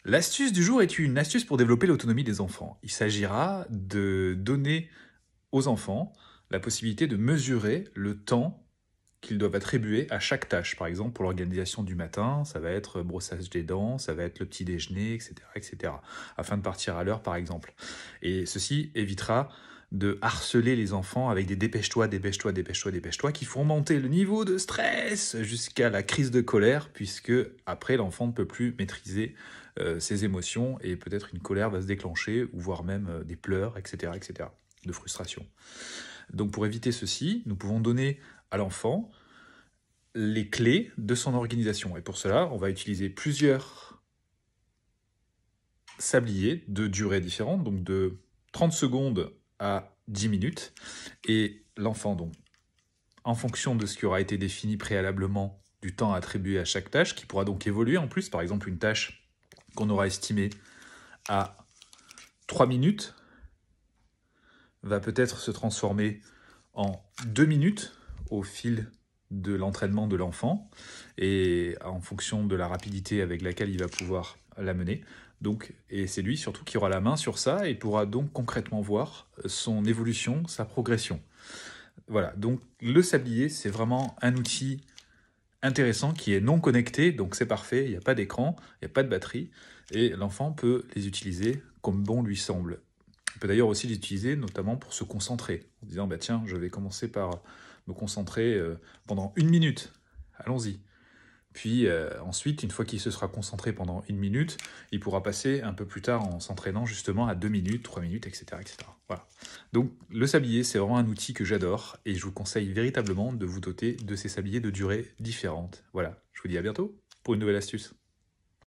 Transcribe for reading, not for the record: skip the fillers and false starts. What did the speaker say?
L'astuce du jour est une astuce pour développer l'autonomie des enfants. Il s'agira de donner aux enfants la possibilité de mesurer le temps qu'ils doivent attribuer à chaque tâche. Par exemple, pour l'organisation du matin, ça va être brossage des dents, ça va être le petit déjeuner, etc., etc., afin de partir à l'heure, par exemple. Et ceci évitera de harceler les enfants avec des dépêche-toi, dépêche-toi, dépêche-toi, dépêche-toi, qui font monter le niveau de stress jusqu'à la crise de colère, puisque après l'enfant ne peut plus maîtriser ses émotions et peut-être une colère va se déclencher, ou voire même des pleurs, etc., etc., de frustration. Donc pour éviter ceci, nous pouvons donner à l'enfant les clés de son organisation. Et pour cela, on va utiliser plusieurs sabliers de durée différente, donc de 30 secondes à 10 minutes. Et l'enfant, donc, en fonction de ce qui aura été défini préalablement du temps attribué à chaque tâche, qui pourra donc évoluer en plus, par exemple une tâche qu'on aura estimée à 3 minutes, va peut-être se transformer en 2 minutes au fil de l'entraînement de l'enfant et en fonction de la rapidité avec laquelle il va pouvoir la mener. Donc, et c'est lui surtout qui aura la main sur ça et pourra donc concrètement voir son évolution, sa progression. Voilà, donc le sablier, c'est vraiment un outil intéressant qui est non connecté, donc c'est parfait, il n'y a pas d'écran, il n'y a pas de batterie, et l'enfant peut les utiliser comme bon lui semble. On peut d'ailleurs aussi les utiliser notamment pour se concentrer, en disant bah tiens, je vais commencer par me concentrer pendant 1 minute, allons-y. Puis ensuite, une fois qu'il se sera concentré pendant 1 minute, il pourra passer un peu plus tard en s'entraînant justement à 2 minutes, 3 minutes, etc., etc. Voilà. Donc le sablier, c'est vraiment un outil que j'adore et je vous conseille véritablement de vous doter de ces sabliers de durée différente. Voilà, je vous dis à bientôt pour une nouvelle astuce.